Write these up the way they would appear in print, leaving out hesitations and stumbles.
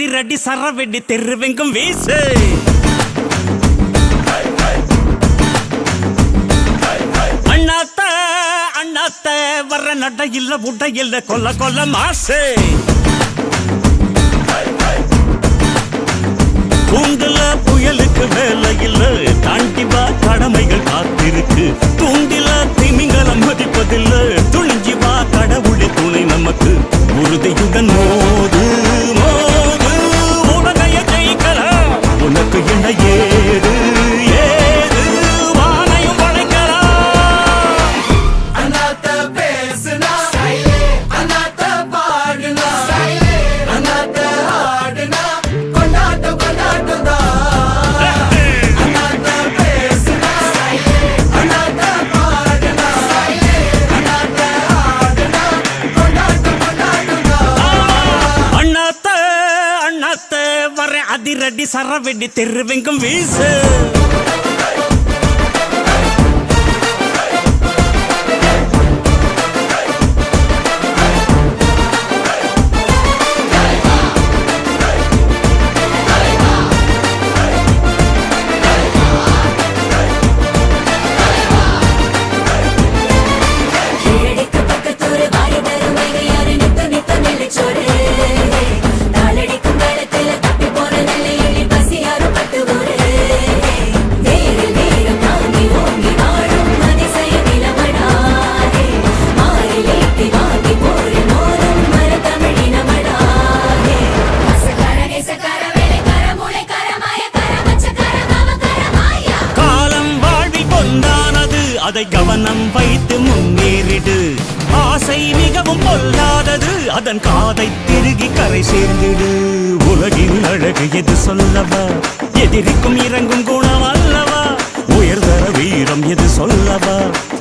அதிரடி சரவெடி தெருவெங்கும் வீசு. அண்ணாத்த அண்ணாத்த வர்ற நட இல்ல உட இல்ல கொல்ல கொல்ல மாசு. தூண்டுல புயலுக்கு வேலை இல்ல தாண்டி வா கடமைகள் காத்திருக்கு. தூண்டில திமிங்கலம் மதிப்பதில்ல துணிஞ்சி வா கடவுளே துணை நமக்கு. உறுதியுடன் மோது மோது உலகைய ஜெயிக்கலாம். உனக்கு என்ன ஏது ஏது வானையும் படைக்கலாம். அண்ணாத்த பேசுனா அண்ணாத்த பாடுனா அண்ணாத்த ஆடுனா கொண்டாட்டம் கொண்டாட்டம் தான். அண்ணாத்த பேசுனா அண்ணாத்த பாடுனா அண்ணாத்த ஆடுனா கொண்டாட்டம் கொண்டாட்டம் தான். அண்ணாத்த அண்ணாத்த வர அதிரடி சரவெடி தெருவெங்கும் வீசு. அதை கவனம் வைத்து முன்னேறிடு. ஆசை மிகவும் பொல்லாதது அதன் காதை திருகி கரை சேர்ந்திடு. உலகின் அழகு எது சொல்லவா எதிரிக்கும் இறங்கும் குணம் அல்லவா. உயர்தர வீரம் எது சொல்லவா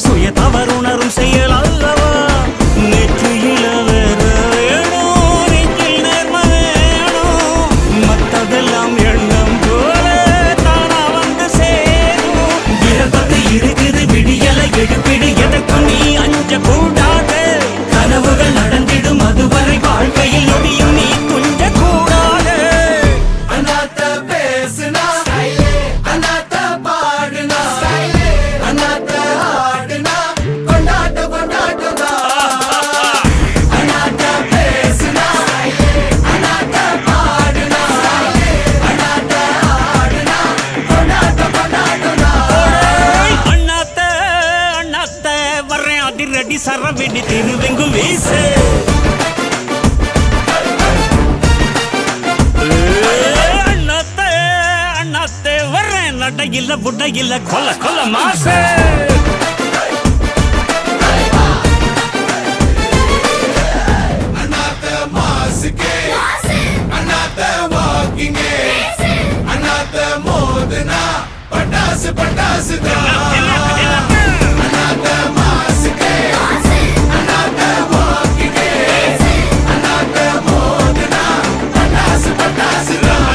சுய தவறுணரும் செயல் அல்லவா. நெற்றியில வேற வேணும் நெற்றில் நேர்ம வேணும். மற்றதெல்லாம் எண்ணம் போல தானா வந்து சேரும். விரதத்து இருக்குது விடியலை எடுப்பிடு எதற்கும் நீ அஞ்ச கூடாது. கனவுகள் நடந்திடும் அதுவரை வாழ்க்கையில் நொடியும் நீ துஞ்ச கூடாது. அண்ணாத்த பேசுனா அண்ணாத்த பாடுனா அண்ணாத்த ஆடுனா கொண்டாட்டம் கொண்டாட்டம் தான். அண்ணாத்த பேசுனா அண்ணாத்த பாடுனா அண்ணாத்த ஆடுனா கொண்டாட்டம் கொண்டாட்டம் தான். அண்ணாத்த அண்ணாத்த வர்றேன் அதிரடி சரவெடி திருவெங்கும் வீசு. அண்ணாத்த அண்ணாத்த வர்றேன் நட இல்ல புட்ட இல்ல கொல்ல கொல்ல மாசு. அண்ணாத்த மாசுக்கே அண்ணாத்த வாக்கிங்கே அண்ணாத்த மோதுனா பட்டாசு பட்டாசு தான். அண்ணாத்த மாசுக்கே அண்ணாத்த வாக்கிங்கே அண்ணாத்த மோதுனா பட்டாசு பட்டாசு தான்.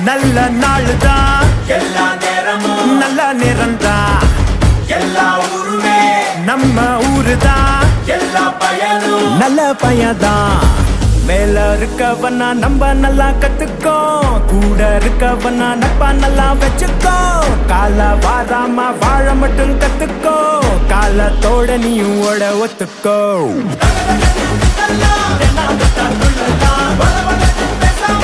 நல்ல நாளுதான் எல்லா நேரமும் நல்ல நேரம்தான். எல்லா ஊருமே நம்ம ஊருதான் எல்லா பயனும் நல்ல பையதான். மேல இருக்கவனா நம்ம நல்லா கத்துக்கோ. கூட இருக்கவனா நட்பா நல்லா வச்சுக்கோ. கால வாராம வாழ மட்டும் கத்துக்கோ. காலத்தோட நீயும் ஓட ஒத்துக்கோ. பேசாம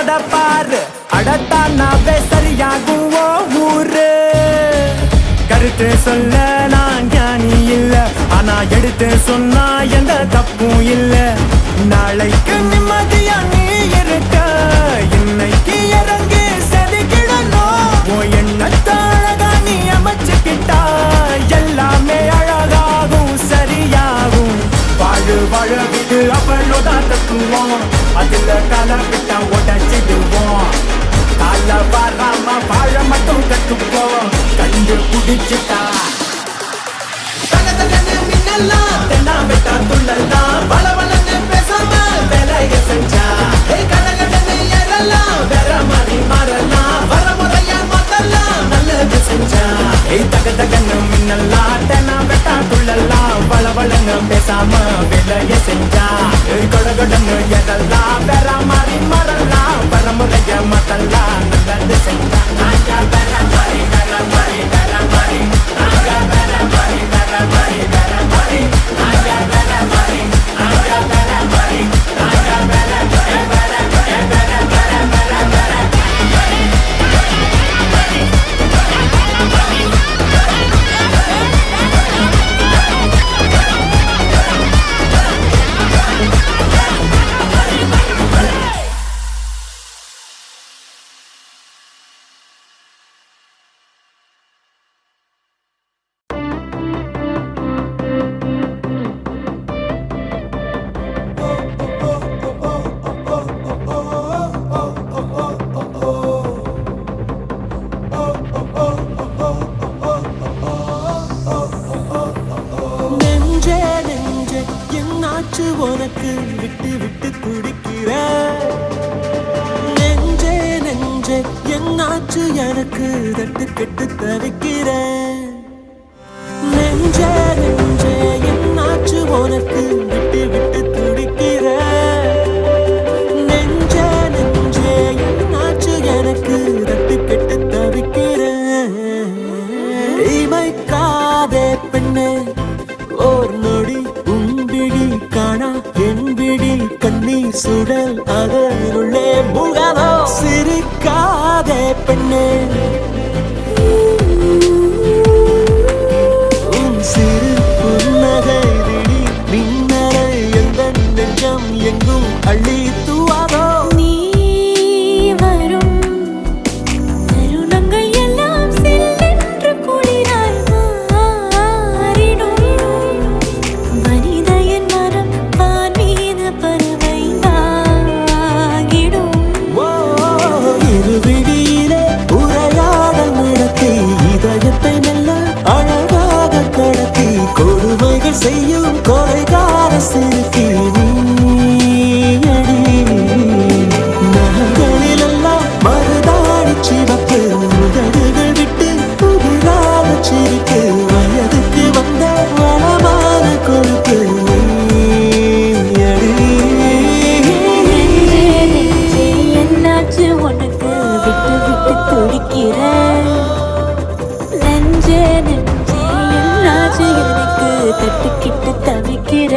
தொட பாரு அடத்தானாவே சரியாகும் ஓ ஊரு. கருத்து சொல்ல நான் ஞானி இல்ல, ஆனா எடுத்து சொன்னா எந்த தப்பும் இல்ல. நாளைக்கு நிம்மதியா நீ இருக்க, இன்னைக்கு இறங்கி செதுக்கிடணும். உன் எண்ணத்தை அழகா நீ அமைச்சுக்கிட்டா எல்லாமே அழகாகும் சரியாகும். வாழு வாழ விடு அவளோட தத்துவோம், அதுல கால விட்டா உடச்சிடுவோம். கால வராம வாழ மட்டும் கத்துப்போம், கண்டு குடிச்சுட்டா தென்னா விட்டா துள்ளலாம். வள வளன்னு பேசாம வேலைய செஞ்சா கடகடன்னு ஏறலாம். வேற மாதிரி மாறலாம், வர முறையா மாத்தலாம். நல்லது செஞ்சா தக தகன்னு மின்னலாம். தென்னா விட்டா துள்ளலாம். வள வளன்னு பேசாம வேலைய செஞ்சா கடகடன்னு ஏறலாம். வேற மாதிரி மாறலாம், வர முறைய மாத்தலாம். நல்லது செஞ்சா நாங்க வேற மாதிரி வேற மாதிரி வேற மாதிரி நாங்க வேற மாதிரி வேற மாதிரி வேற மாதிரி நாங்க வேற மாதிரி நாங்க வேற மாதிரி நாங்க வேற வேற வேற வேற உனக்கு விட்டு விட்டு துடிக்கிற நெஞ்சே நெஞ்சே என்னாச்சு எனக்கு தட்டு கெட்டு தவிக்கிற நெஞ்சே நெஞ்சே என்னாச்சு உனக்கு விட்டு விட்டு துடிக்கிற நெஞ்சே நெஞ்சே என்னாச்சு எனக்கு தட்டு கெட்டு தவிக்கிற இமைக்காதே பெண்ணே ஓர் நொடி உன்பிடி காணா என்பிடி கண்ணீர் சுடல் அதனுள்ளே முகதோ சிரிக்காதே பெண்ணே உன் சிறு புன்னகை விழி மின்னலை எந்த நெஞ்சம் எங்கும் அள்ளி தூவாதோ செய்யும் கொலைகார சிறுக்கி நீயடி நகங்களிலெல்லாம் மருதாடி சிவப்பு உதடுகள் விட்டு புதிராக சிரிக்கு வயதுக்கு வந்த வளமான கொழுப்பு என்னாச்சு உனக்கு விட்டு விட்டு துடிக்கிற நெஞ்சே நெஞ்சே என்னாச்சு எனக்கு தட்டுக்கிட்டு தவிக்கிற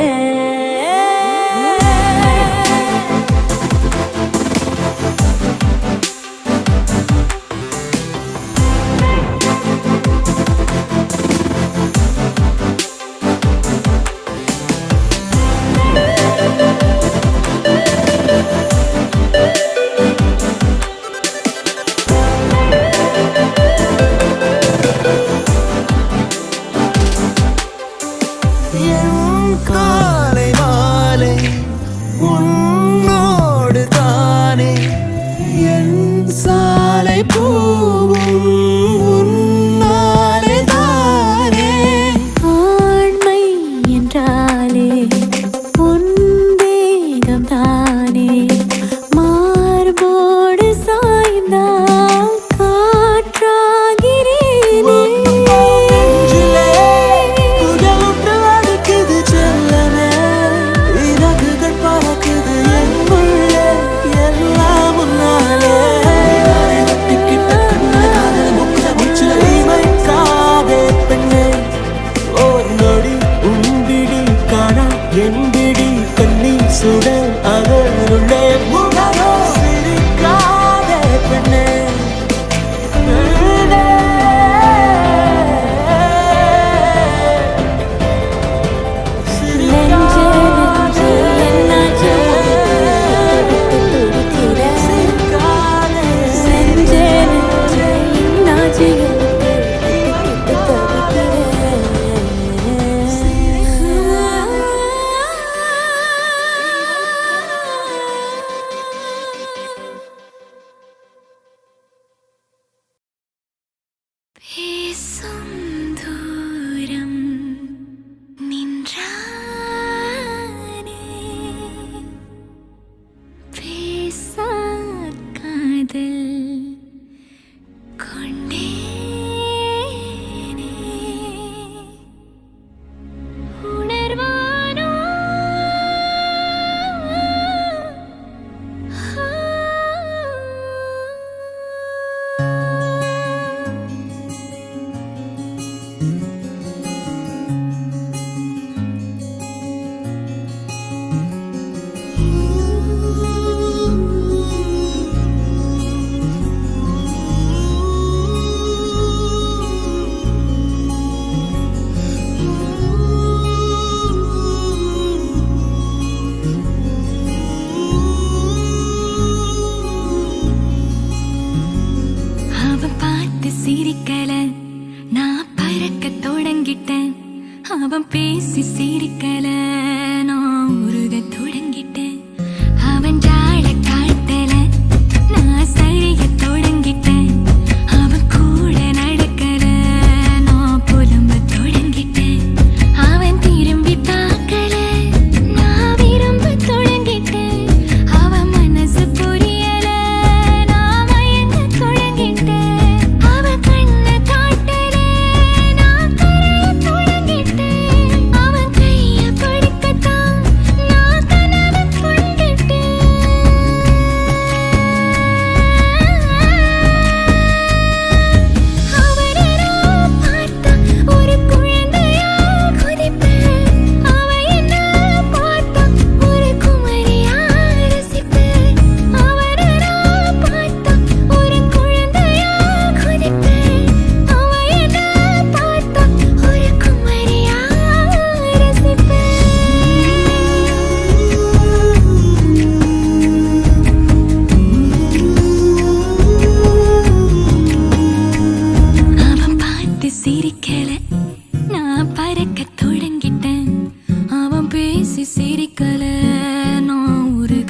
காலை மாலை உன்னோடு தானே என் சாலை பூவும் உன்னாலே தானே ஆண்மை என்றாலே உன் தேகம் தானே மார்போடு சாய்ந்தால் காற்றாகிறேனே பறக்குது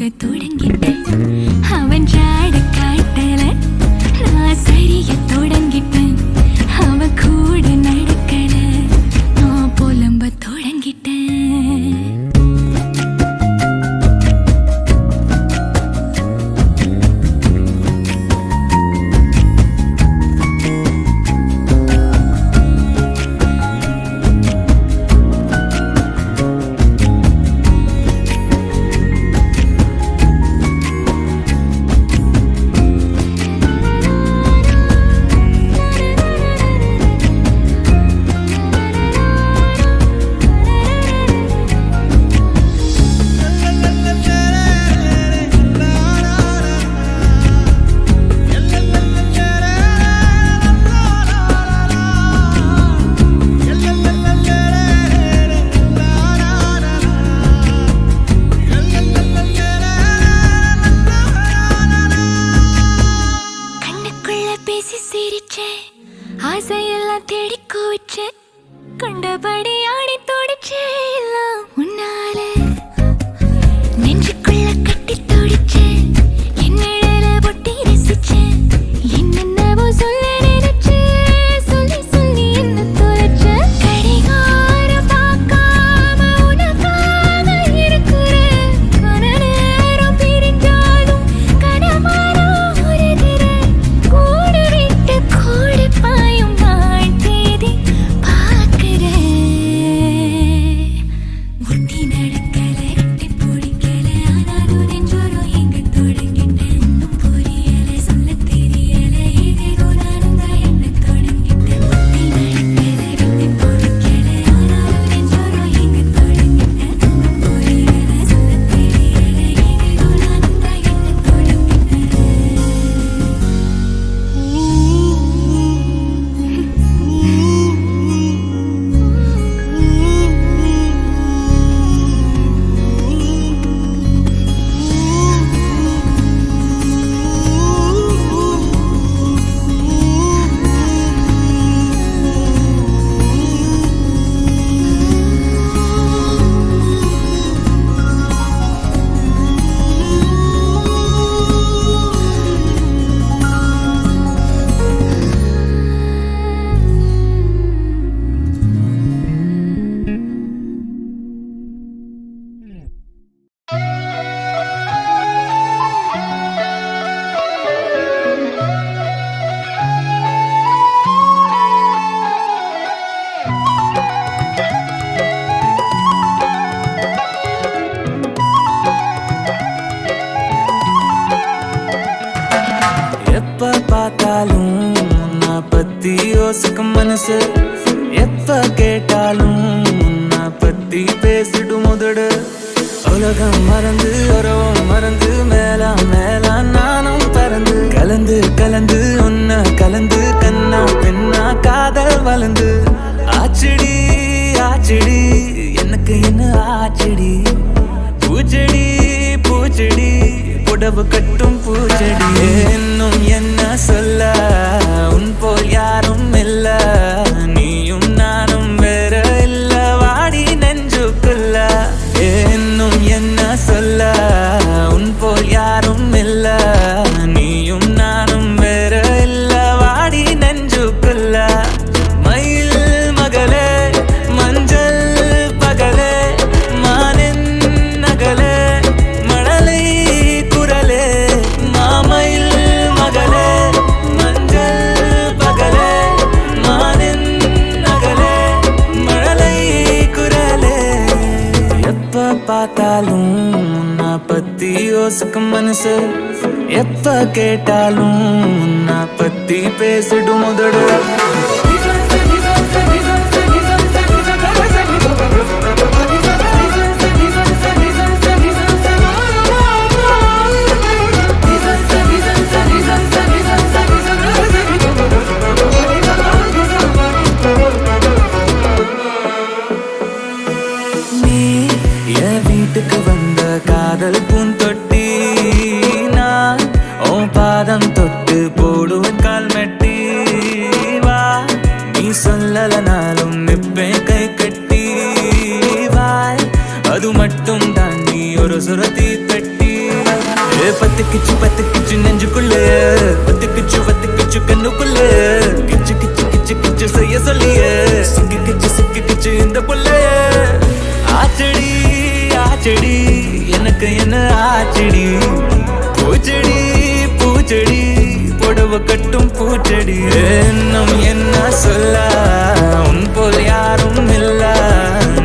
புலம்ப தொடங்கிட்டேன் அவன் ஜாட காட்டல நான் சரிய தொடங்கிட்டேன் அவன் கூட நடக்கல நான் புலம்ப தொடங்கிட்டேன் பேசி சிரிச்சேன் ஆசையெல்லாம் தேடி குவிச்சேன் கண்டபடி ஆடி தோடிச்சேன் எல்லாம் உன்னால நெஞ்சுக்குள்ள கட்டி தோடிச்சேன் என்னிடல பொட்டி ரசிச்சேன் என்னென்னவோ சொல்ல நினைச்சேன் சொல்லி சொல்லி என்ன தொலைச்சேன் கடிகாரம் பார்க்காம உனக்காக இருக்கிறேன் கன நேரம் பிரிஞ்சாலும் கனமாறா உருகிறேன் கூடு விட்டு கூடு பாயும் நாள் தேதி பார்க்கிறேன் ஒட்டி நடக்கல எட்டி பிடிக்கல ஆனாலும் நெஞ்சோரம் எங்க தொடங்கிட்டேன் ஒன்னும் புரியல சொல்ல தெரியல ஏதேதோ நானும் தான் என்ன தொடங்கிட்டேன் ஒட்டி நடக்கல எட்டி பிடிக்கல ஆனாலும் நெஞ்சோரம் எங்க தொடங்கிட்டேன் ஒன்னும் புரியல சொல்ல தெரியல ஏதேதோ நானும் தான் என்ன தொடங்கிட்டேன் எப்ப பார்த்தாலும் உன்னை பத்தி யோசிக்கும் மனசு எப்ப கேட்டாலும் உன்னை பத்தி பேசிடும் முதடு உலகம் மறந்து உறவும் மறந்து மேலா மேலா நானும் பறந்து கலந்து கலந்து உன்னை கலந்து கண்ணா பெண்ணா காதல் வளர்ந்து ஆச்சடி ஆச்சடி எனக்கு என்ன ஆச்சடி பூச்செடி பூச்செடி புடவு கட்டும் பூச்செடி இன்னும் என்ன சொல்ல உன் போல் யாரும் இல்ல நீயும் நானும் வேற இல்ல வாடி நெஞ்சுக்குள்ள இன்னும் என்ன சொல்ல உன் போல் யாரும் இல்ல நீயும் நானும் வேற இல்ல வாடி நெஞ்சுக்குள்ள மயில் மகளே மஞ்சள் பகலே மானின் நகலே மழலை குரலே மாமயில் மகளே மஞ்சள் பகலே மானின் நகலே மழலை குரலே எப்ப பார்த்தாலும் உன்னை பத்தி யோசிக்கும் மனசு எப்ப கேட்டாலும் உன்னை பத்தி பேசிடும் முதடு நீ என் வீட்டுக்கு வந்த காதல் பூந்தொட்டி நான் உன் பாதம் தொட்டு போடுவேன் கால் மெட்டி வா நீ சொல்லலனாலும் நிப்பேன் கை கட்டி வாய் அது மட்டும் தாண்டி ஒரு சுரத்தி தட்டி பத்துக்குச்சு நெஞ்சுக்குள்ள பத்துக்குச்சு கண்ணுக்குள்ள கிச்சு செய்ய சொல்லிய சிக்கிச்சு இந்த புள்ள ஆச்சடி எனக்கு என்ன ஆச்சடி பூச்செடி புடவ கட்டும் பூச்செடி இன்னும் என்ன சொல்ல உன் போல் யாரும் இல்ல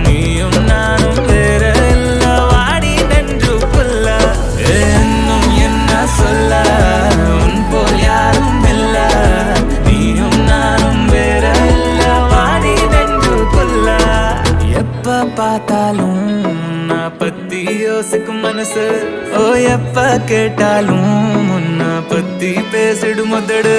நீயும் நானும் வேற இல்ல வாடி நெஞ்சுக்குள்ள இன்னும் என்ன சொல்ல உன் போல் யாரும் இல்ல நீயும் நானும் வேற இல்ல வாடி நெஞ்சுக்குள்ள எப்ப பார்த்தாலும் பத்தி யோசிக்கும் மனசு ஓ எப்ப கேட்டாலும் முன்ன பத்தி பேசிடும் முதடு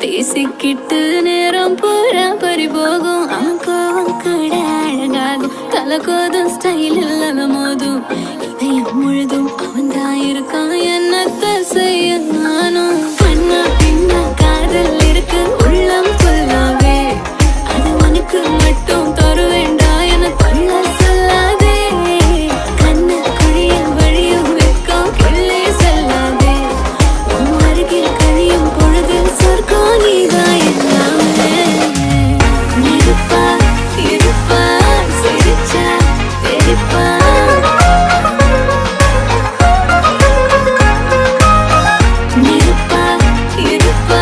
பேசிக்கிட்டு நேரம் பூரா பறிபோகும் அவன் கூட அழகாகும் தலகோதும் ஸ்டைலில் அலமோதும் இதயம் முழுதும் அவன் தான் இருக்கான் என்னத்த செய்ய நானும் கண்ணா பின்னா காதல் இருக்கு உள்ளம் சொல்லாவே அது உனக்கு மட்டும் தருவேண்டா என கொள்ள சொல்லாதே கண்ண குழியில் வழியும் வெக்கம் கிள்ளே செல்லாதே உன் அருகில் கழியும் பொழுதில் சொர்க்கம் நீதான் எல்லாமே இருப்பா இருப்பா சிரிச்சா தெரிப்பா இருப்பா இருப்பா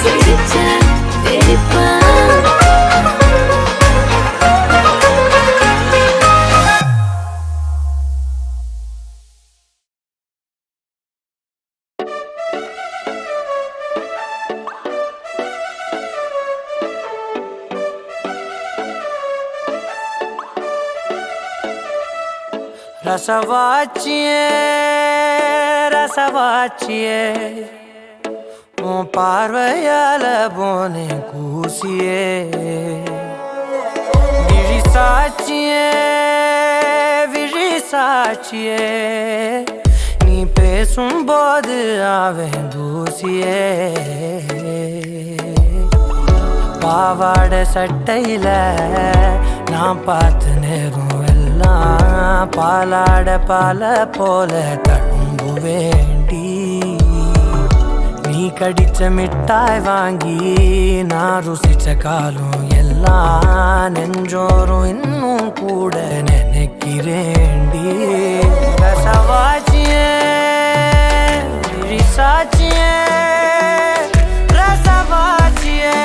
சிரிச்சா தெரிப்பா ரசவாச்சியே உன் பார்வையால போனே கூசியே விழி சாட்சியே நீ பேசும்போது அவன் தூசியே பாவாட சட்டையில நான் பார்த்து நேரும் எல்லாம் பாலாட பால போல தழும்பு வேண்டி நீ கடிச்ச மிட்டாய் வாங்கி நான் ருசிச்ச காலம் எல்லாம் நெஞ்சோறும் இன்னும் கூட நினைக்கிறேன்டி ரசவாச்சியே சாட்சியே ரசவாச்சியே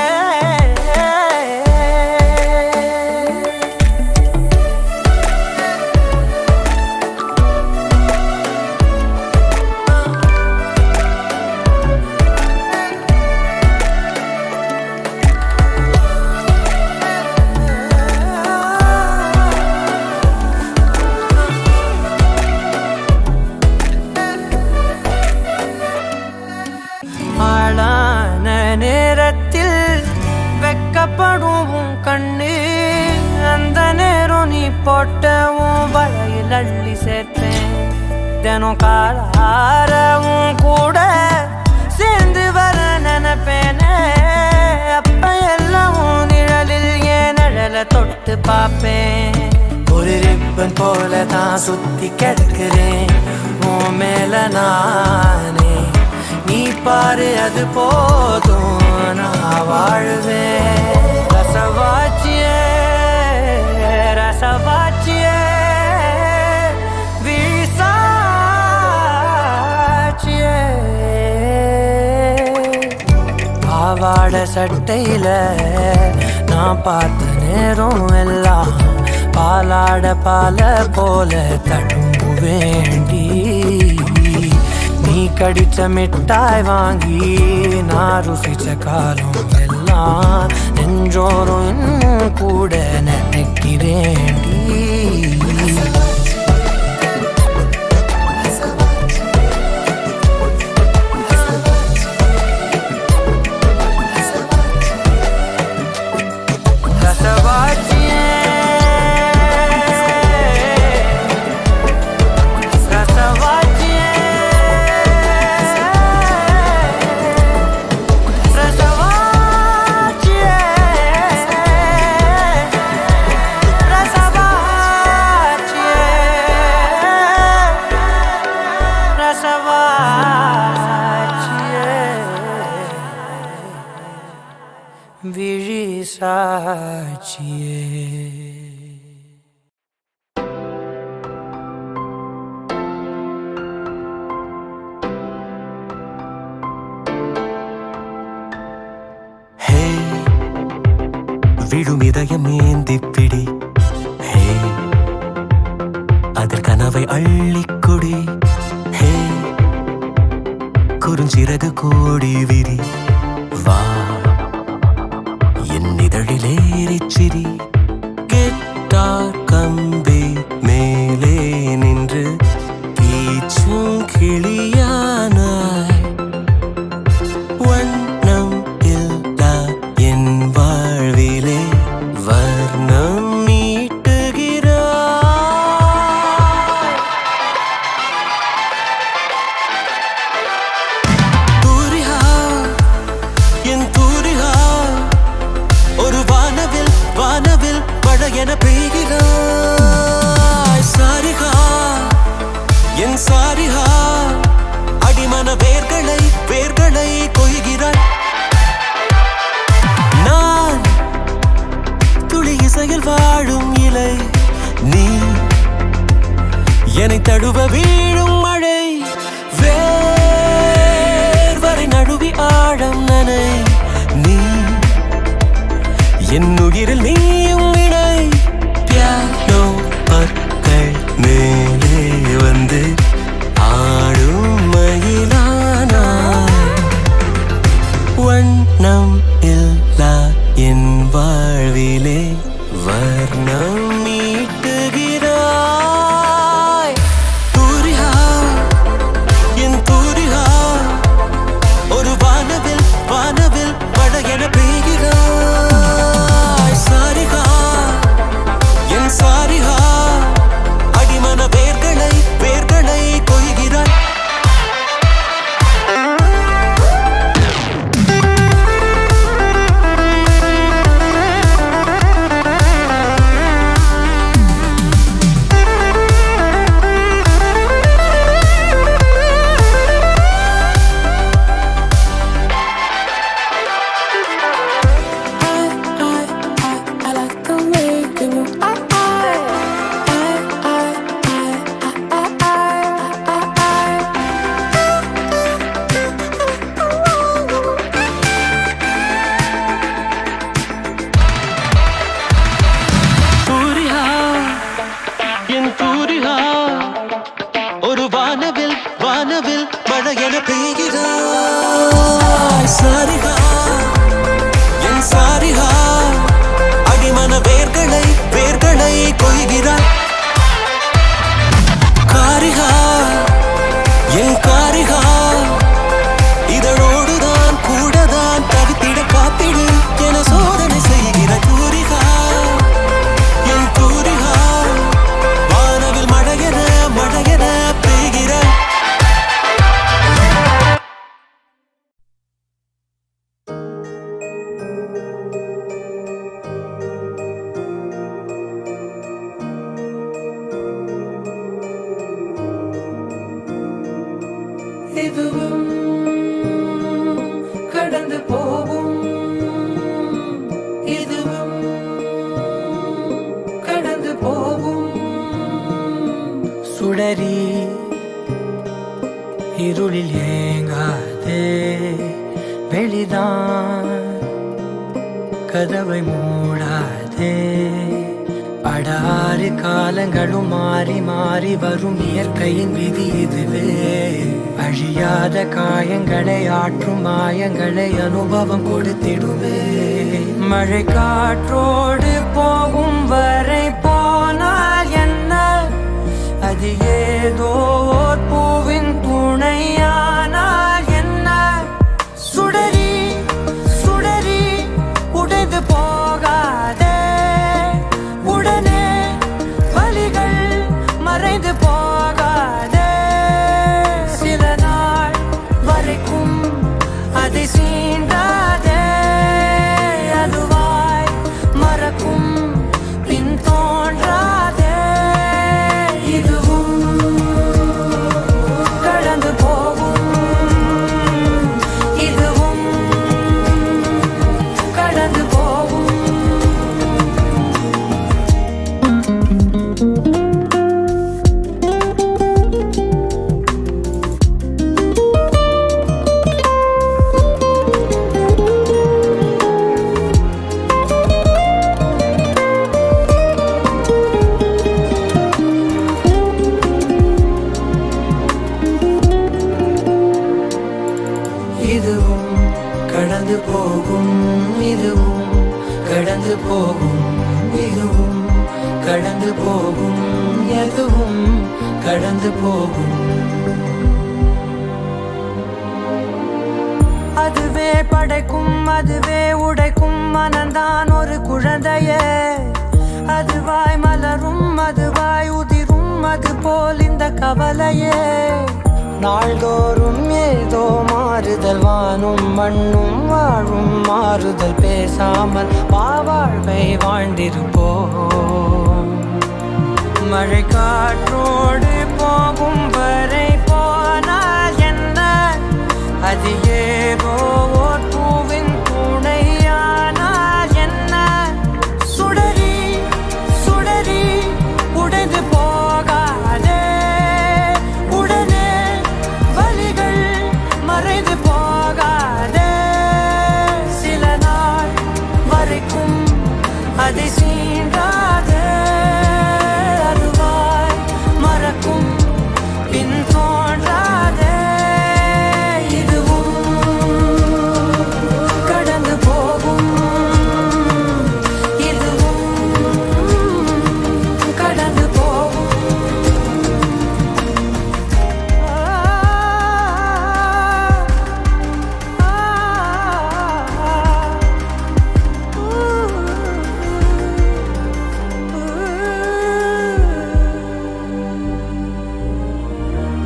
ஆளான நேரத்தில் வெக்கப்படும் கண்ணு அந்த நேரம் நீ போட்டவும் வலையில் அள்ளி சேர்ப்பேன் தினம் காலாரவும் கூட சேர்ந்து வர நினைப்பேனே அப்ப எல்லாம் நிழலில் ஏன் நிழலை தொட்டு பார்ப்பேன் ஒரு ரிப்பன் போல தான் சுத்தி கிடக்கிறேன் உன் மேல நானே நீ பாரு அது போதும் நான் வாழ்வேன் ரசவாச்சியே ரசவாச்சியே விசாச்சியே பாவாடை சட்டையில நான் பார்த்த நேரம் எல்லாம் பாலாட பால போல தடும்பு வேண்டி நீ கடிச்ச மிட்டாய் வாங்கி நான் ருசிச்ச காலம் எல்லாம் நெஞ்சோறும் இன்னும் கூட நினைக்கிறேன்டி விழும் இதயமேந்திப்பிடி ஹே அதில் கனவை அள்ளிக்குடி ஹே குறுஞ்சிறகு கோடி விரி வா என் இதழிலேறிச்சிரி கெட்டார் கம்பி மேலே நின்று கீச்சும் கிளியானாய் வண்ணம் இல்லா என் வாழ்விலே வர்ணம் மீட்டுகிறாய் தூரிகா என் தூரிகா ஒரு வானவில் வானவில் மழை என பெய்கிறாய் சாரிகா என் சாரிகா அடிமன வேர்களை வேர்களை கொய்கிறாய் நான் துளி இசையில் வாழும் இலை நீ என்னை தழுவ வீழும் மழை வேர்வரை நழுவி ஆழம் நனை நீ என் உயிரில் நீயும் இணை பியானோ பற்கள் மேலே வந்து ஆடும் மயிலானாய் வண்ணம் இல்லா என் வாழ்விலே வர்ணம் மீட்டுகிறாய் தூரிகா என் தூரிகா ஒரு வானவில் வானவில் மழை என பெய்கிறாய் சாரிகா என் சாரிகா அடிமன வேர்களை வேர்களை கொய்கிறாய் கொய்கிறாய் காரிகா என் காரிகா இதழோடுதான் கூடதான் தவித்திட காத்திடு என சோதனை செய்கிற தூரிகா என் தூரிகா வானவில் மழையென மழையென பெய்கிறாய் இதுவும் கடந்து போகும் இதுவும் கடந்து போகும் சுடரி இருளில் ஏங்காதே வெளிதான் கதவை மூடாதே படாறு காலங்களும் மாறி மாறி வரும் இயற்கையின் விதி இதுவே அழியாத காயங்களை ஆற்றும் மாயங்களை அனுபவம் கொடுத்திடுவே மழை காற்றோடு போகும் வரை போனால் என்ன அது ஏதோ ஓர் பூவின் துணையானால் என்ன சுடரி சுடரி உடைந்து போகாதே உடனே வலிகள் மறைந்து போகாதே சில நாள் வரைக்கும் அதை சீண்டாதே அதுவாய் மறக்கும் பின் தோன்றாதே இதுவும் கடந்து போகும் இதுவும் கடந்து போகும் இதுவும் கடந்து போகும் இதுவும் கடந்து போகும் இதுவும் கடந்து போகும் எதுவும் கடந்து போகும் அதுவே படைக்கும் அதுவே உடைக்கும் மனந்தான் ஒரு குழந்தையே அதுவாய் மலரும் அதுவாய் உதிரும் அது போல் இந்த கவலையே நாள்தோறும் ஏதோ மாறுதல் வானும் மண்ணும் வாழும் மாறுதல் பேசாமல் வாழ்வை வாழ்ந்திருப்போம் மழை காற்றோடு போகும் வரை போனால் என்ன அது ஏதோ ஓர் பூவின் துணையானால் என்ன சுடரி சுடரி உடைந்து போகாதே உடனே வலிகள் மறைந்து போகாதே சில நாள் வரைக்கும் அதை சீண்டாதே அதுவாய் மறக்கும் பின் தோன்றாதே இதுவும் கடந்து போகும் இதுவும் கடந்து போகும்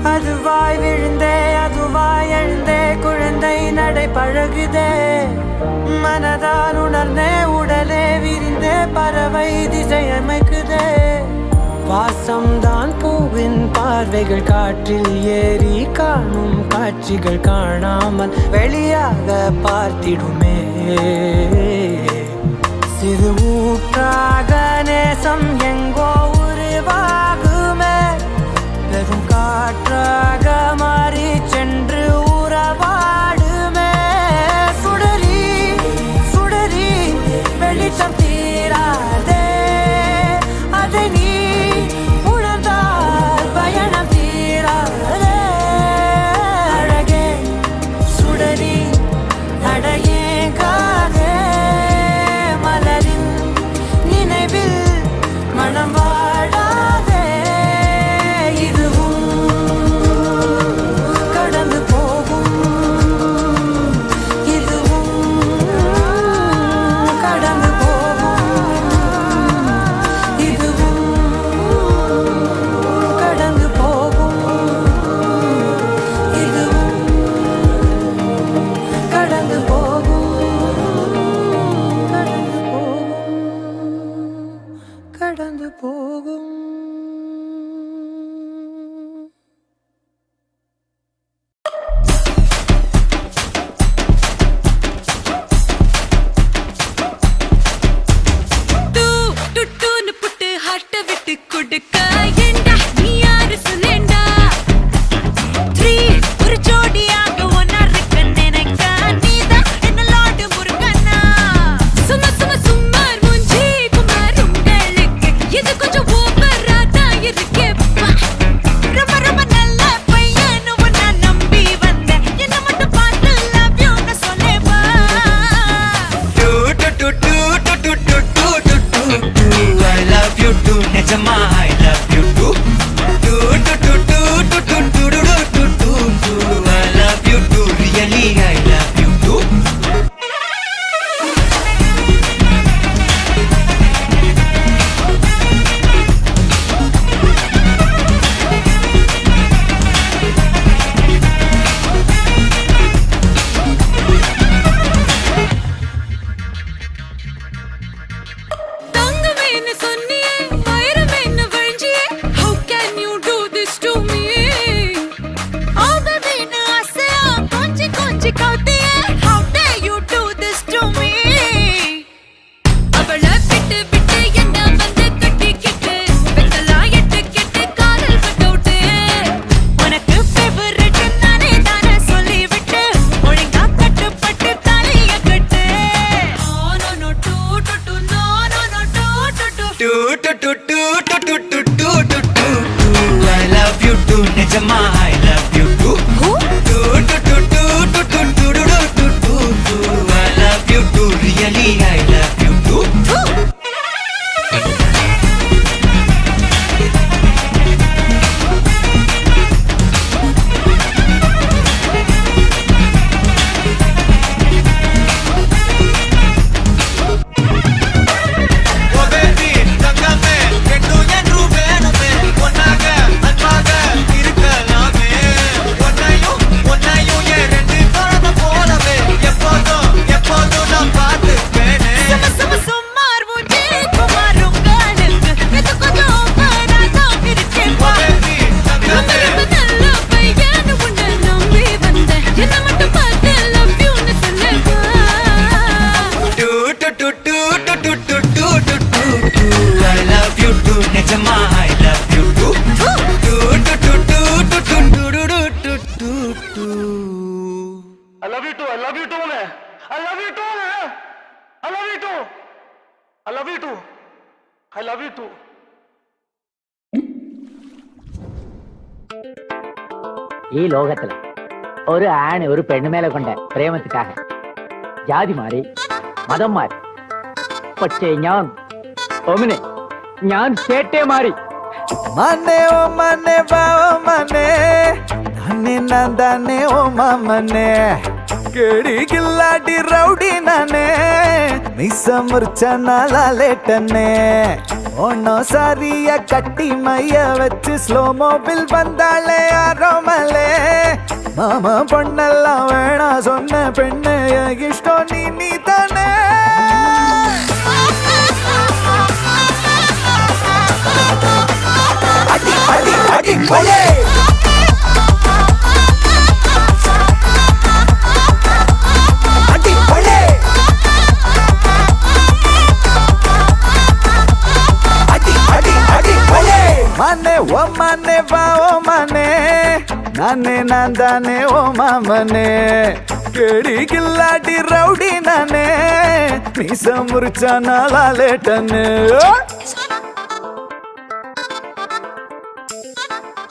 அதுவாய் விழுந்தே அதுவாய் எழுந்தே குழந்தை நடை பழகுதே மனதால் உணர்ந்தே உடலே விரிந்தே பறவை திசை அமைக்குதே வாசம்தான் பூவின் பார்வைகள் காற்றில் ஏறி காணும் காட்சிகள் காணாமல் வெளியாக பார்த்திடுமே சிறு ஊற்றாக நேசம் எங்கோ உருவாகுமே வெறும் காற்றாக மாறி சென்று உறவாடுமே சுடரி சுடரி வெளிச்சம் தீராதே அதை நீ உணர்ந்தால் பயணம் தீராதே அழகே சுடரி அடையேங்காதே நிஜமா I love you too. Do do do do do do do do do do do. I love you too, really I love you too. தங்கமேன்னு சொன்னியே வைரமேன்னு வழிஞ்சியே how can you do this to me ஆவவேன்னு ஆசையா கொஞ்சி கொஞ்சி கவுத்தியே how dare you do this to me அவளை விட்டு விட்டு என்ன வந்து கட்டிக்கிட்டு வெத்தலா எட்டு கெட்டு காதல் கட்டவுட்டு உனக்கு ஃபேவரட் நானே தானே சொல்லிவிட்டு ஒழுங்கா கட்டுப்பட்டு தலைய கட்டு no no do do do no no no do do do Do do do do do do do do do do. I love you too, நிஜமா I love you too. Who? Do do do do do do do do do do do. I love you too, really I love you too. Oh baby தங்கமே ரெண்டும் என்று வேணுமே ஒன்னாக அன்பாக இருக்கலாமே ஒன்னையும் என் ரெண்டு குழந்தை போலவே எப்போதும் நான் பார்த்துப்பேனே சும்மா சும்மார் மூஞ்சி குமாரும் காலுக்கு இது கொஞ்சம் ஓவராதான் இருக்கு ஓ பேபி தங்கமே ரொம்ப நல்ல பையன் உன்னை நம்பி வந்தேன் என்ன மட்டும் பார்த்து love youன்னு சொல்லுங்க Do do do do do do do do do do do. I love you too, நிஜமா I love you too. Do do do do do do do do do do do. I love you too, I love you too, man. I love you too, man. I love you too. I love you too. I love you too. ഈ ലോകത്തില് ഒരു ആണ് ഒരു പെണ്ണുമേലെ കൊണ്ട പ്രേമത്തിക്കാக ജാതി മാറി മതം മാറി പക്ഷേ ഞാൻ ചേട്ടേ മാറി ಮನೆ ಓ ಮನೆ ಬಾ ಓ ಮನೆ ನಾನೇ ನಂದಾನೆ ಓ ಮಾಮನೆ ಕೇಳಿ ಗಿಲ್ಲಾಡಿ ರೌಡಿ ನಾನೇ ಮಿಸ ಮುರ್ಚನ ಲಾಲೇಟನೆ ஒன்னோ சாரிய கட்டி மைய வச்சு ஸ்லோ மோபில் வந்தாளே ஆரோமலே மாமா பொண்ணெல்லாம் வேணா சொன்ன பெண்ணு இஷ்டம் நீ தானே அடி அடி அடி போலே அடி போலே அடி அடி அடி போலே மனே ஓ மனே வா ஓ மனே நானே நான்தானே ஓ மாமனே கேடி கில்லாடி ரவுடி நானே மீச முறிச்சா நாளாலேட்டன்னு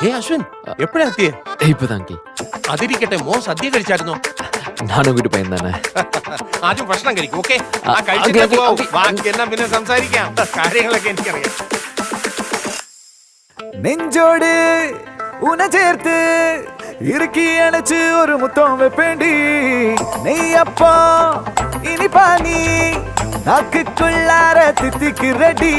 ഏ അശ്വിൻ എപ്പോഴാ എത്തിയേ ഇപ്പതാ അങ്കിൾ അതിരിക്കട്ടെ മോൻ സദ്യ കഴിച്ചായിരുന്നോ നാനും കൂട്ടി പയ്യൻ തന്നെ ആദ്യം ഭക്ഷണം കഴിക്കും ഓക്കെ ആ, കഴിച്ചിട്ടേ ഓക്കേ, പോവാം. ഓക്കേ. ബാക്കി എന്നാ പിന്നെ സംസാരിക്കാം കാര്യങ്ങളൊക്കെ എനിക്കറിയാം நெஞ்சோடு உன சேர்த்து இறுக்கி அணைச்சு ஒரு முத்தம் வைப்பேண்டி நெய்யப்பா இனிப்பா நீ நாக்குக்குள்ளார தித்திக்கு ரெடி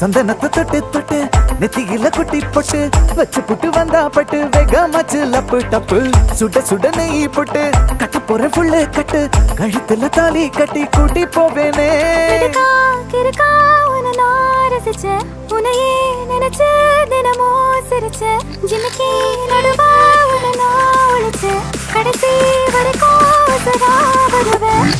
சந்தனத்தை தொட்டு தொட்டு நெத்தியில குட்டி போட்டு வச்சு புட்டு வந்தா பட்டு வேகமாச்சு லப்பு டப்பு சுட சுட நெய் போட்டு கட்ட போற புல்லு கட்டு கழுத்துல தாலி கட்டி கூட்டி போவேனே கிறுக்கா கிறுக்கா உன்னை நான் ரசிச்சேன் உன்னையே நினைச்சு தினமும் சிரிச்சேன் ஜிமிக்கி நடுவா உன்னை நான் ஒழிச்சேன் கடைசி வரைக்கும் சதா வருவேன்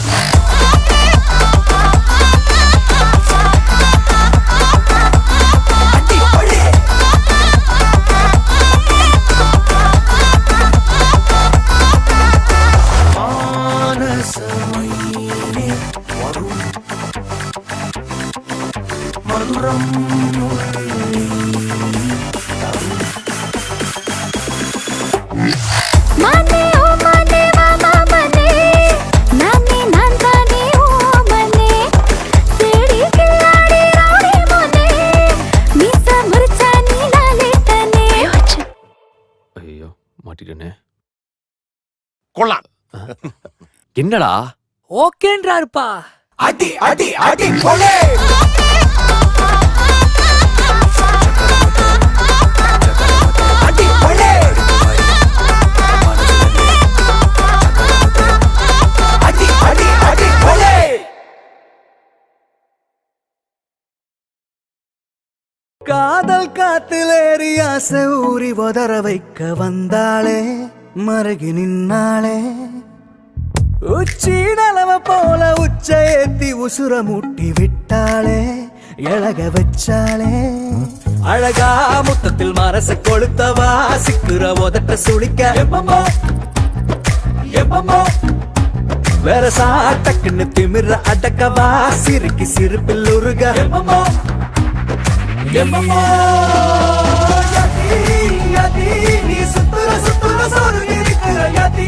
மானே ஓ மானே மாமா மானே நானே நான் தானே ஓ மானே தேடி கில்லாடி ரவுடி மானே கொள்ளாம். என்னடா ஓகேன்றாருப்பா. அடி அடி அடி கொலே அடி கொலே அடி அடி அடி கொலே. காதல் காத்திலேறி ஆசை ஊறி உதற வைக்க வந்தாளே, மருகி நின்னாளே. உச்சி நலவ போல உச்ச ஏத்தி உசுர மூட்டி விட்டாளே, எழக வச்சாளே. அழகா முத்தத்தில் மரச கொளுத்தவா, சிக்குற உதட்ட சுளிக்க எப்பமோ எப்பமோ வேற சாட்டக்குன்னு திமிர அடக்கவா, சிறுக்கி சிரிப்பில் உருக எப்பமோ எப்பமோ. யதி யதி நீ சுத்துற சுத்துற சோறு இருக்கிற யதி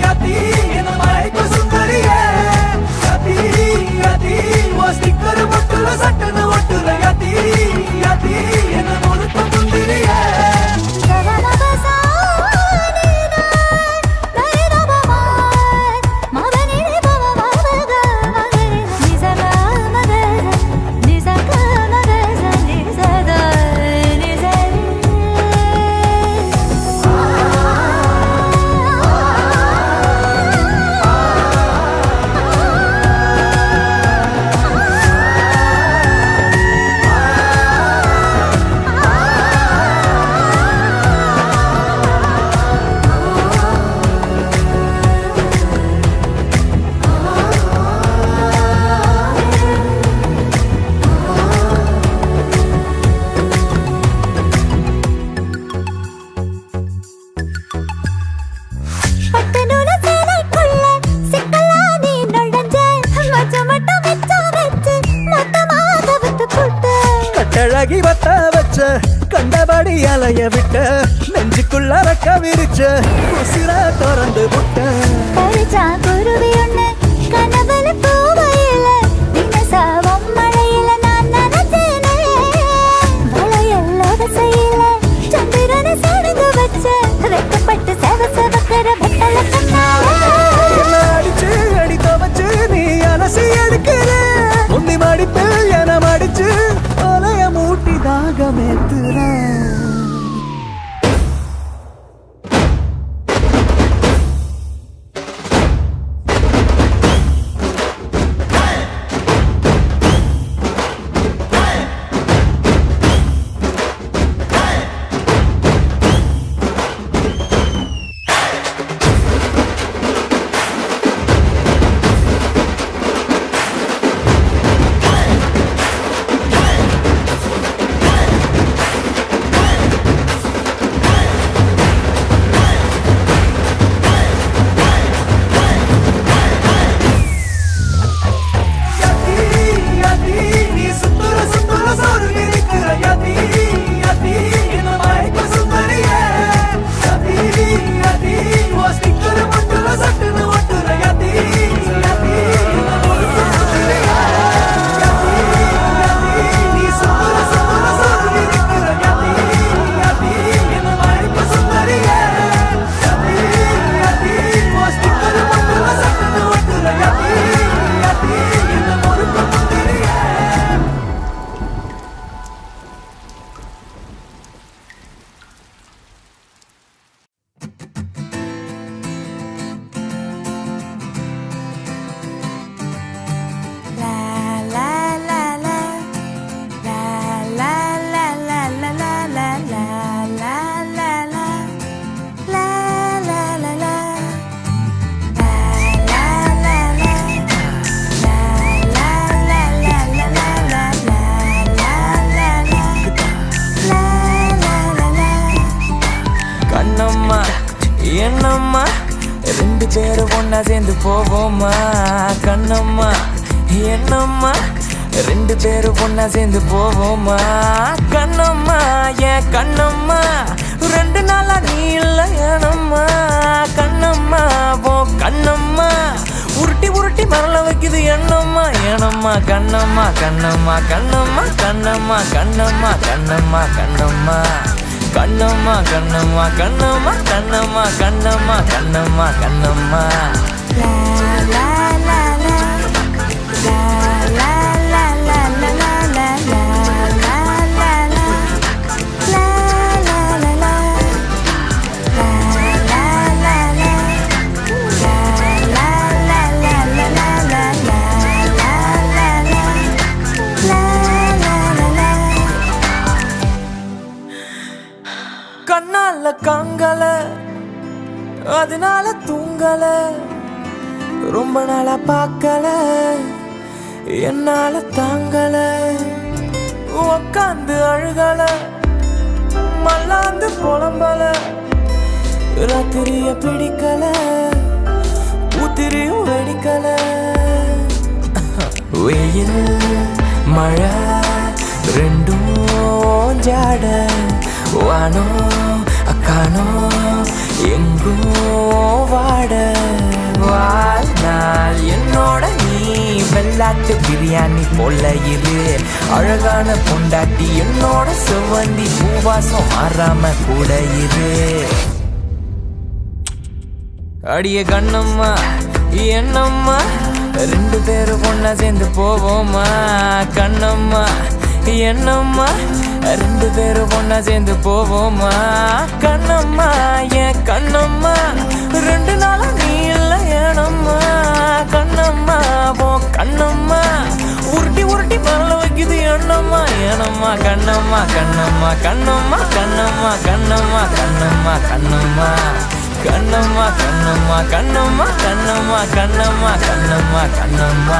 யதி என்ன மயக்க சுந்தரியே. யதி யதி ஓ ஸ்டிக்கர் பொட்டுல சட்டன ஒட்டுற யதி யதி என்ன முழுக்க முந்திரியே. கட்டழகி வத்த வச்ச கண்டபடி அலைய விட்ட, நெஞ்சுக்குள்ள ரக்க விரிச்ச உசிர திறந்து விட்ட. குருவி ஒண்ணு கனவுல பூவையில தினசாவும் மழையில நான் நனைஞ்சேனே. வளையல்லோட செய்யல சந்திரனை சடுங்கு வச்ச, ரெக்கப்பட்டு செவ செவக்கிற வெட்டல கண்ணால அடிச்சு அடி துவச்சு நீ அலசி எடுக்கிற, முந்தி மடிப்பில் என மடிச்சு அலைய மூட்டி தாகமேத்துற. என்னம்மா ரெண்டு பேரும் ஒன்னா சேர்ந்து போவோமா. கண்ணம்மா என்னம்மா ரெண்டு பேரும் ஒன்னா சேர்ந்து போவோமா. கண்ணம்மா ஏன் கண்ணம்மா ரெண்டு நாளா நீ இல்ல ஏனம்மா. கண்ணம்மா போ கண்ணம்மா உருட்டி உருட்டி மரல வைக்குது எண்ணம்மா ஏனம்மா. கண்ணம்மா கண்ணம்மா கண்ணம்மா கண்ணம்மா கண்ணம்மா கண்ணம்மா கண்ணம்மா கண்ணம்மா கண்ணம்மா கண்ணம்மா கண்ணம்மா கண்ணம்மா கண்ணம்மா கண்ணம்மா கண்ணால காங்கல அதனால தூங்கல ரொம்ப நாளா பார்க்கல என்னால தாங்கல உக்காந்து அழுகல மல்லாந்து புலம்பல ராத்திரிய பிடிக்கல ஊத்திரியும் வெடிக்கல வெயில் மழை ரெண்டும் ஜாட வானோ அக்கானோ எங்கோ வாட வாழ்நாள் என்னோட நீ வெள்ளாட்டு பிரியாணி போல இரு அழகான பொண்டாட்டி என்னோட செவ்வந்தி பூவாசம் மாறாம கூட இரு அடிய கண்ணம்மா என்னம்மா ரெண்டு பேரும் பொண்ணா சேர்ந்து போவோமா கண்ணம்மா என்னம்மா ரெண்டு பேரும் பொண்ணா சேர்ந்து போவோமா கண்ணம்மா என் கண்ணம்மா ரெண்டு நாளா நீ இல்ல ஏனம்மா கண்ணம்மா போ கண்ணம்மா உருட்டி உருட்டி மரல வைக்குது எண்ணம்மா ஏனம்மா கண்ணம்மா கண்ணம்மா கண்ணம்மா கண்ணம்மா கண்ணம்மா கண்ணம்மா கண்ணம்மா கண்ணம்மா கண்ணம்மா கண்ணம்மா கண்ணம்மா கண்ணம்மா கண்ணம்மா கண்ணம்மா கண்ணம்மா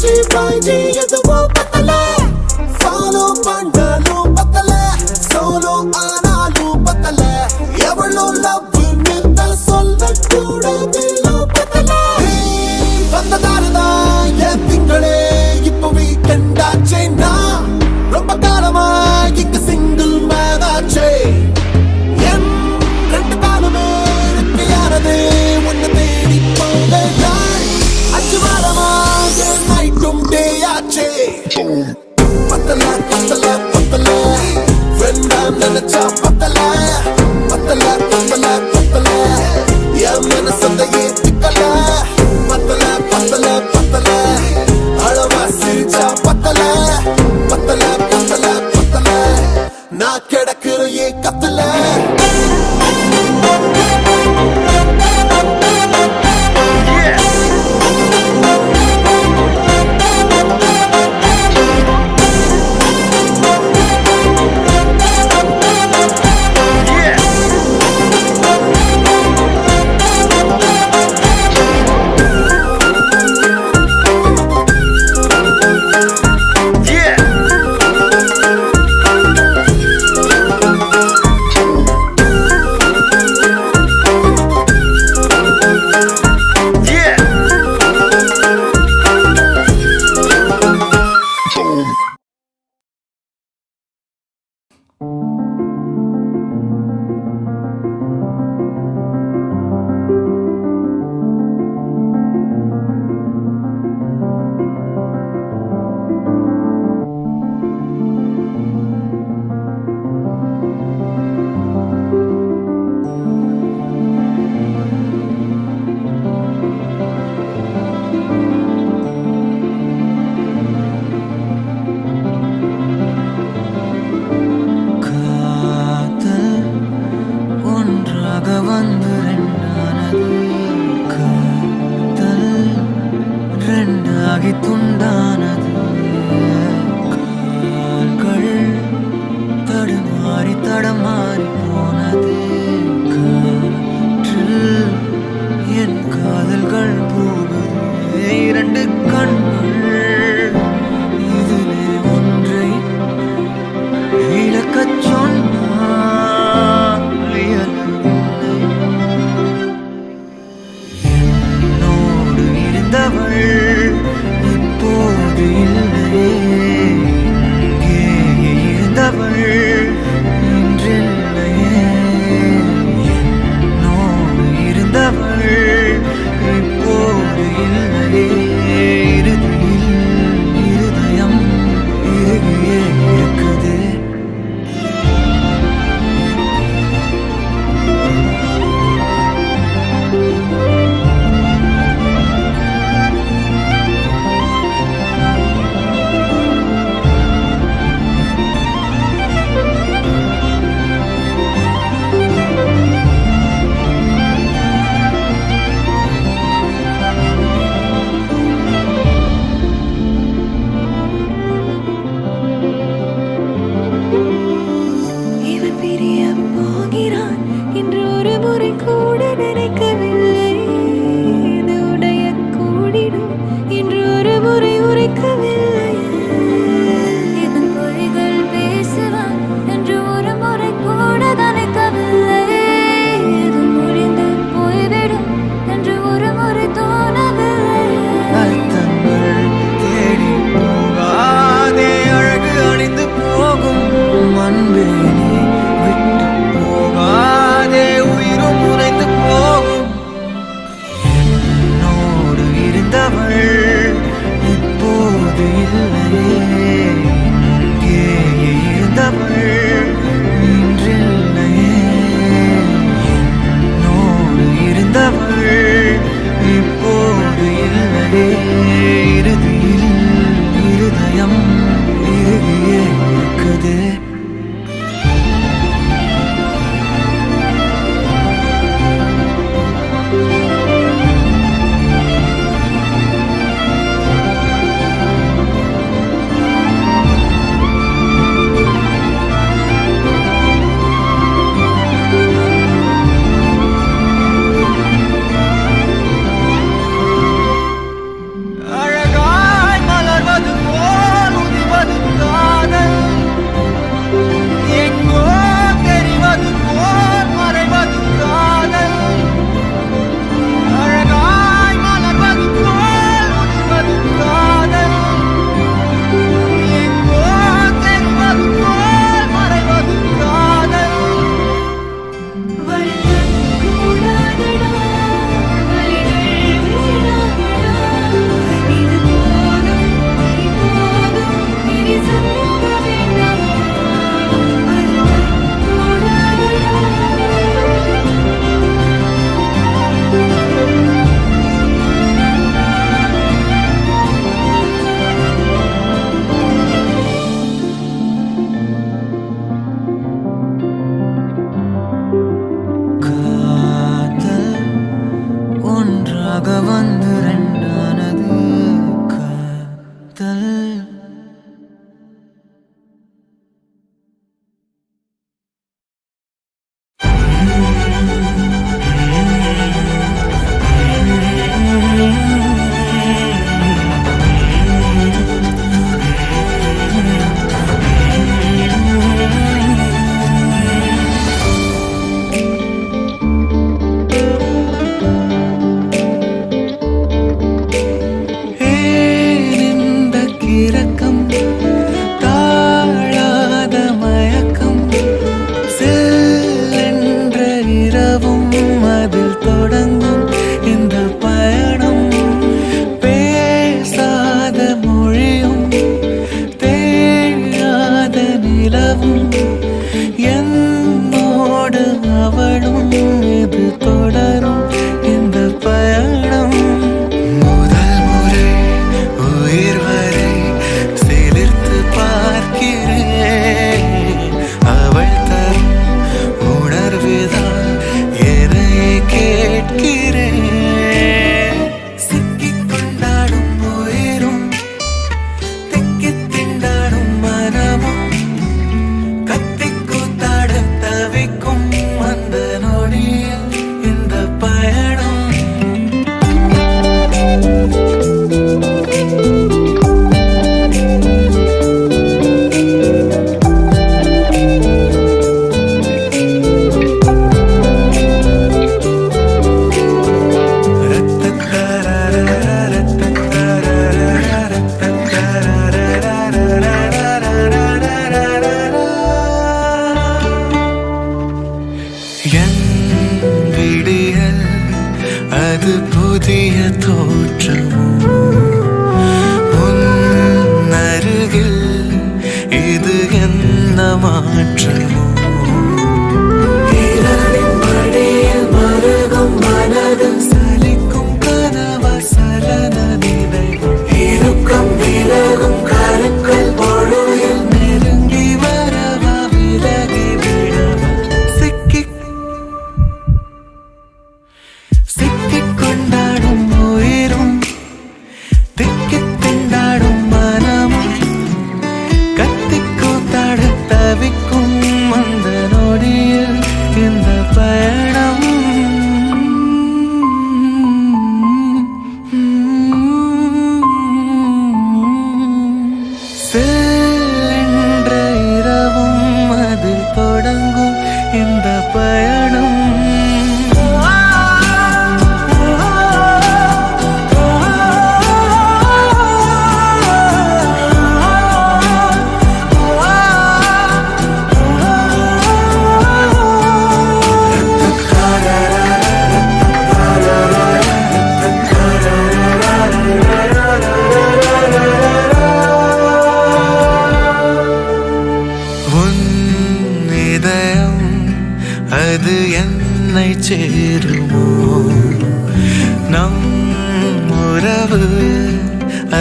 4G 5G எதுவும் பத்தல ஃபாலோ பண்ணாலும் பத்தல சோலோ ஆனாலும் பத்தல எவ்வளோ லவ் நிறுத்த சொல்ல கூட பத்தல வந்ததாலதான் என் திங்களே இப்போ வீக்கெண்ட் ஆச்சே நான் ரொம்ப காலமா இங்க சிங்கிள் மேன் ஆச்சே என் ரெண்டு காலமே இருக்கையானது உன்னை தேடி போக நான் 5 வாரமா என் நைட்டும் டே ஆச்சே பத்தல பத்தல பத்தல வேண்டாம் நினைச்சா பத்தல பத்தல பத்தல பத்தல என் மனசந்த ஏத்துக்கல பத்தல பத்தல பத்தல அளவா சிரிச்சா பத்தல பத்தல பத்தல பத்தல நான் கிடக்குற ஏக்கத்துல துண்டானது கால்கள் தடுமாறி தடமாறி போனது காற்றில் என் காதல்கள் போகுது இரண்டு கண்கள் இதிலே ஒன்றை இழக்கச் சொன்னால் இயலவில்லை என்னோடு இருந்தவள் இப்போது இல்லையே இங்கே இருந்தவள் இன்றில்லையே என்னோடு இருந்தவள் இப்போது இல்லையே இறுதியில் இருதயம் இறுகியே இருக்குது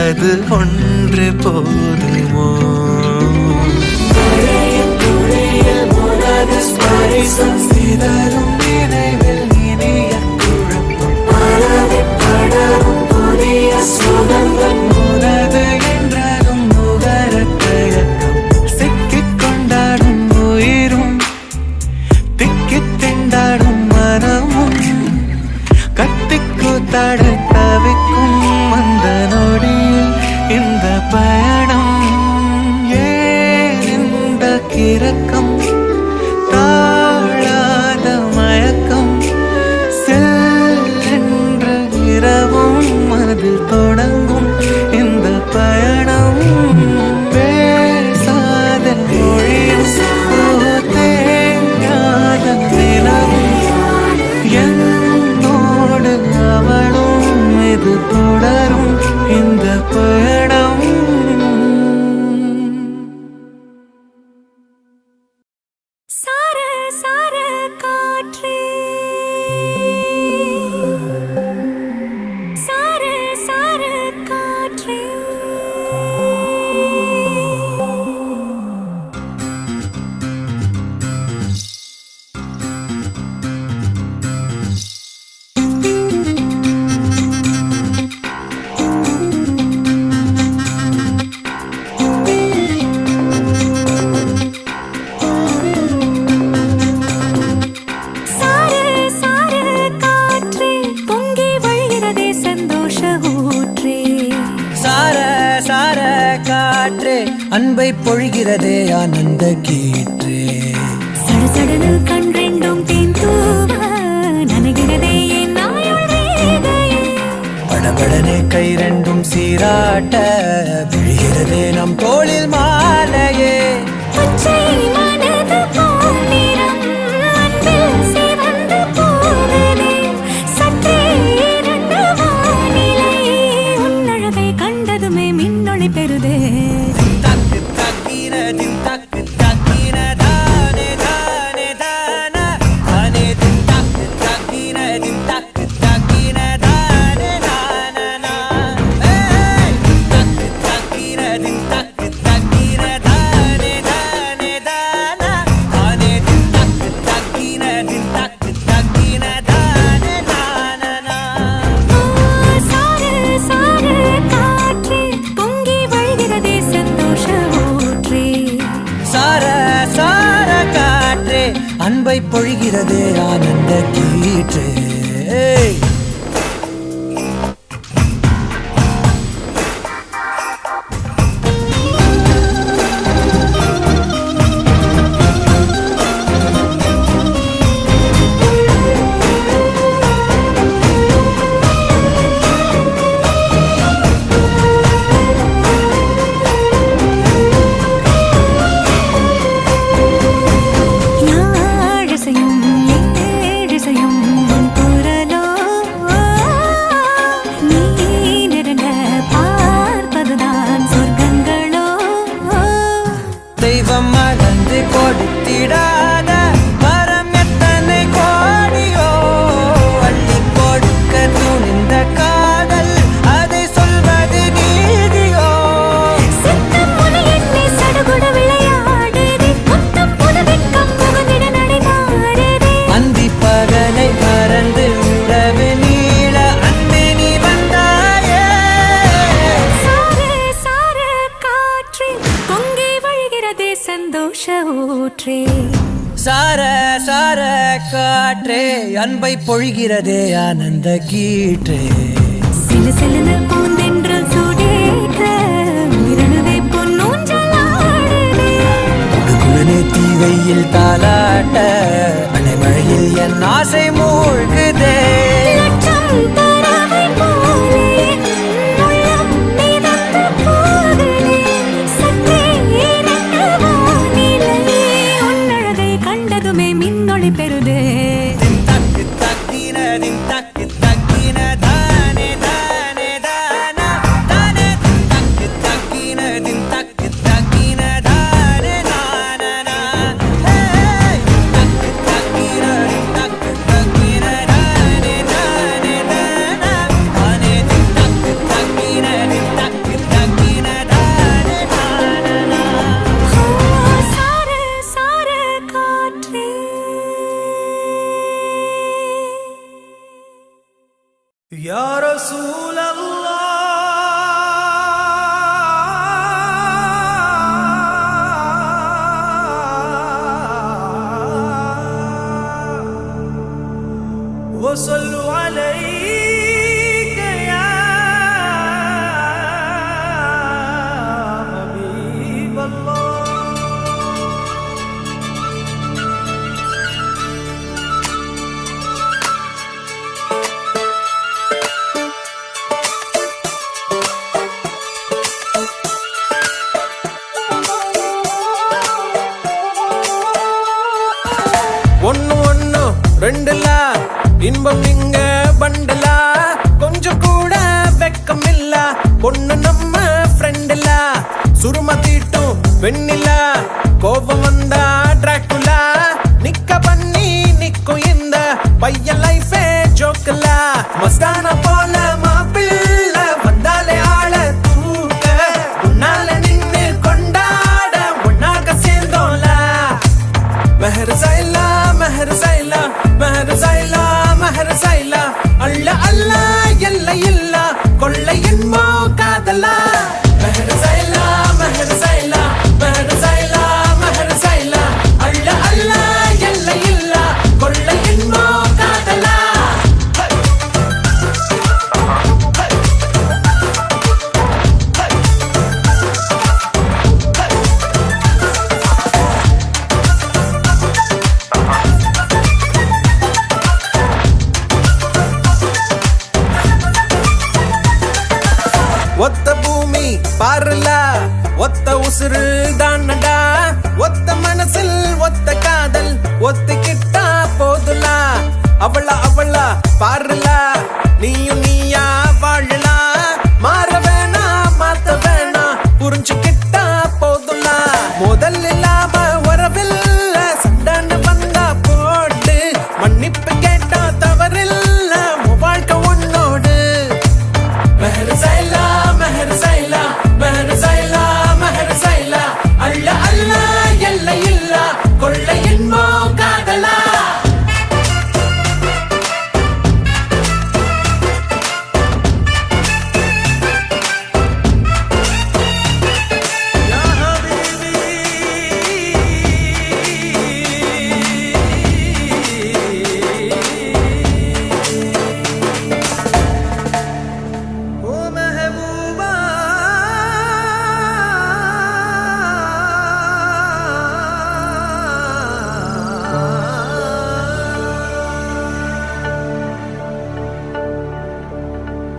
அது ஒன்று போதுமோ சிதறும் நினைவில் இனிய குழப்பம் படரும் புதிய சுகங்கள் முதது என்றதும் நுகர தயக்கம் சிக்கிக் கொண்டாடும் உயிரும் திக்கித் திண்டாடும் மனமும் கத்திக்கூத்தாட தவிக்கும் அந்த நொடியில் இந்த பயணம் ஏன் இந்த கிறக்கம் தாழாத மயக்கம் சென்ற இரவும் அதில் தொடங்கும் இந்த பயணம் பேசாத மொழியும் தேங்காத நிலவும் என்னோடு அவளும் இது தொடரும் இந்த பயணம் சார சார காற்றே சார சார காற்றே சார சார காற்றே பொங்கி வழிகிறதே சந்தோஷ ஊற்றே சார சார காற்றே அன்பை பொழிகிறதே ஆனந்த கீற்றே சடசடனு கண் ரெண்டும் தேன் தூவ நனைகிறதே என் நாயுள் ரேகையே படபடனே கை ரெண்டும் சீராட்ட விழுகிறதே நம் தோளில் மாலையே பச்சை மனது பொன்னிறம் அன்பில் சிவந்து போகுதே சற்றே இரண்டு வானிலை உன்னழகை கண்டதுமே மின்னொளி பெறுதே தக்கு தக்கின தின் தக்கு தக்கின தானே தானே தான தானே தின் தக்கு தக்கின தின் தக்கு தக்கின தானே தான ஏய் தக்கு தக்கின தின் தக்கு தக்கின தானே தானே தான தானே தின் தக்கு தக்கின தின் தக்கு தக்கின தானே தான சார சார காற்றே பொங்கி வழிகிறதே சந்தோஷ ஊற்றே சார சார காற்றே அன்பை பொழிகிறதே ஆனந்த கீற்றே யாழிசையும் ஏழிசையும் உன் குரலோ நீ நெருங்க பார்ப்பதுதான் சொர்க்கங்களோ தெய்வம் மறந்து கொடுத்திடாத வரம் எத்தனை கோடியோ அள்ளி கொடுக்க துணிந்த காதல் அதை சொல்வது நீதியோ சித்தம் முனை எண்ணி சடுகுட விளையாடுதே முத்தம் புதுவெட்கம் புகுந்திட நடைமாறுதே அந்தி பகலை மறந்து உறவு நீள அன்பே நீ வந்தாயே சார சார காற்றே பொங்கி வழிகிறதே சந்தோஷ ஊற்றே சார சார காற்றே அன்பை பொழிகிறதே ஆனந்த கீற்றே சிலு சிலுன்னு பூந்தென்றல் சூடேற்ற உயிரணுவே பொன்னூஞ்சலாடுதே குடுகுடனே தீவையில் தாலாட்ட அலைமழையில் என் ஆசை மூழ்குதே லட்சம் பறவை போலே உள்ளம் மிதந்து போகுதே சற்றே இரண்டு வானிலை உன்னழகை கண்டதுமே மின்னொளி பெறுதே தக்கு தக்கின தின் தக்கு தக்கின தானே தானே தான இன்பம் இங்க பண்டலா கொஞ்சம் கூட வெக்கம் இல்ல பொண்ணு நம்ம ஃப்ரெண்ட் இல்ல சுரும தீட்டும் வெண்ணிலா கோபம் வந்தா டிராக்குலா நிக்க பண்ணி நிக்கும் இந்த பையன் லைஃபே ஜோக்கல மஸ்தான போல மாப்பிள்ள வந்தாலே ஆள தூக்க உன்னால நின்னு கொண்டாட ஒன்னாக சேர்ந்தோம்ல மெஹர் சைலா மெஹர் சைலா மெஹர் சைலா மெஹர் சைலா அல்ல அல்ல எல்ல இல்ல கொள்ளை என்போ காதலா மெஹர் சைலா மெஹர் சைலா மெஹர் சைலா மெஹர் சைலா அல்ல அல்ல எல்ல இல்ல கொள்ளை என்போ காதலா ஒத்த பூமி பாருல ஒத்த உசுறு தானடா ஒத்த மனசில் ஒத்த காதல் ஒத்துக்கிட்டா போதுலா அவளா பாருல நீயும் நீயா வாழலாம் மாற வேணா மாத்த வேணா புரிஞ்சுக்கிட்டா போதுலா முதல் இல்லாம வரவில்ல சண்டான வந்தா போட்டு மன்னிப்பு கேட்டா தவறில்ல உன் வாழ்க்கை உன்னோடு மெஹர் சைலா மெஹர் சைலா மெஹர் சைலா மெஹர் சைலா அல்ல அல்ல எல்ல இல்ல கொள்ளை என்போ காதலா ஓ மெஹபூபா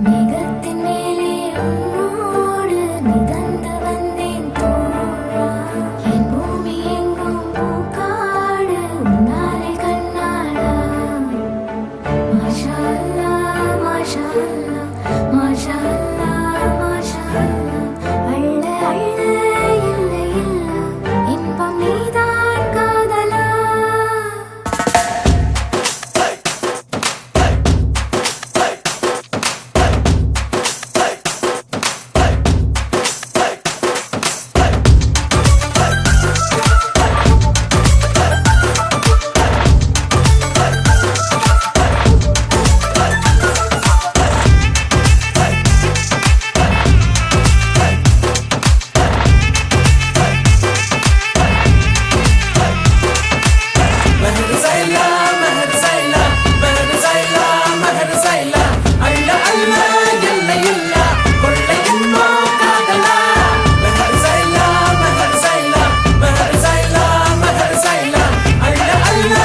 மேகத்தின் மேலே உன்னோடு மிதந்து வந்தேன் தோழா என் பூமி எங்கும் பூக்காடு உன்னாலே கண்ணாடா மாஷா அல்லாஹ் மாஷா அல்லாஹ் மாஷா அல்லாஹ் மாஷா அல்லாஹ் அள்ள அள்ள இல்ல இல்ல இன்பம் நீதான் காதலா மெஹர் சைலா மெஹர் சைலா மெஹர் சைலா மெஹர் சைலா அல்ல அல்ல எல்ல இல்ல கொள்ளை என்போ காதலா மெஹர் சைலா மெஹர் சைலா மெஹர் சைலா மெஹர் சைலா அல்ல அல்ல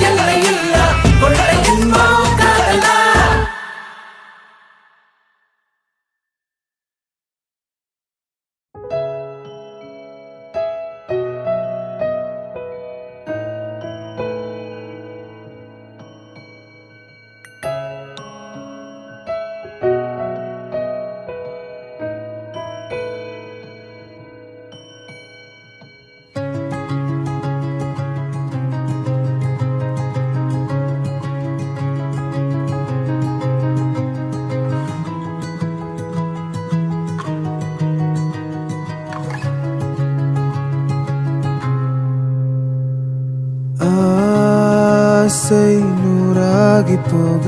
எல்ல இல்ல கொள்ளை என்போ காதலா ஆசை நூறாகி போக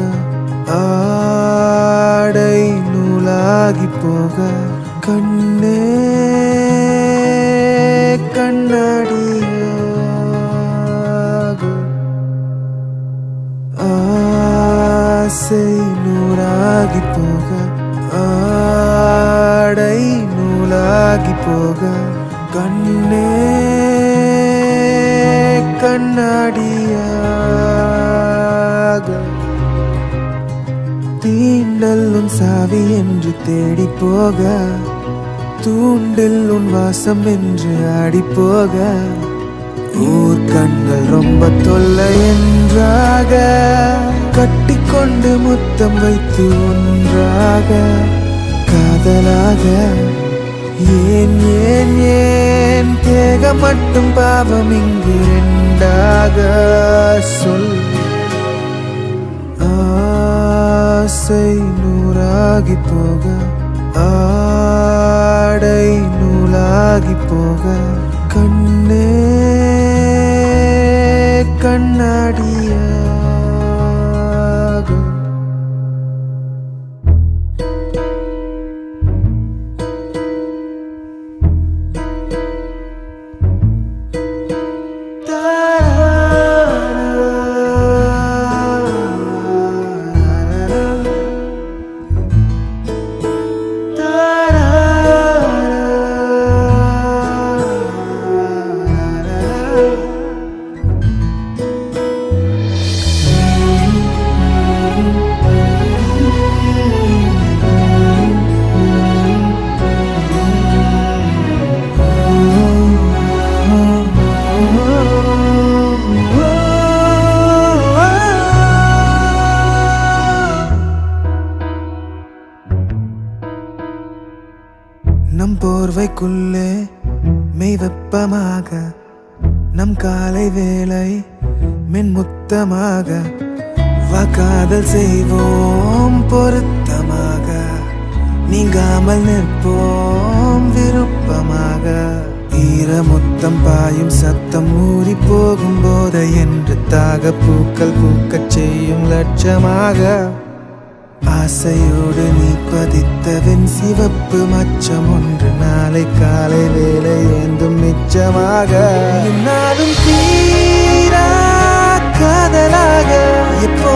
ஆடை நூலாகி போக கண்ணே கண்ணாடியாக ஆசை நூறாகி போக ஆடை நூலாகி போக கண்ணே கண்ணாடியாக தீண்டல் உன் சாவி என்று தேடி போக தூண்டில் உன் வாசம் என்று ஆடி போக ஊர் கண்கள் ரொம்ப தொல்லை என்றாக கட்டிக்கொண்டு முத்தம் வைத்து ஒன்றாக காதலாக ஏன் ஏன் ஏன் தேகம் மட்டும் பாவம் இங்கு ரெண்டாக சொல் ஆசை நூறாகி போக ஆடை நூலாகி போக கண்ணே கண்ணாடியாக நம் போர்வைக்குள்ளே மெய் வெப்பமாக நம் காலை வேலை மென்முத்தமாக வாக்காதல் செய்வோம் பொருத்தமாக நீங்காமல் நிற்போம் விருப்பமாக ஈரமுத்தம் பாயும் சத்தம் ஊறி போகும் போதை என்று தாக பூக்கள் பூக்கச் செய்யும் லட்சமாக ஆசையோடு நீ பதித்தவன் சிவப்பு மச்சம் ஒன்று நாளை காலை வேலை ஏந்தும் மிச்சமாக என்னாலும் தீரா காதலாக எப்போ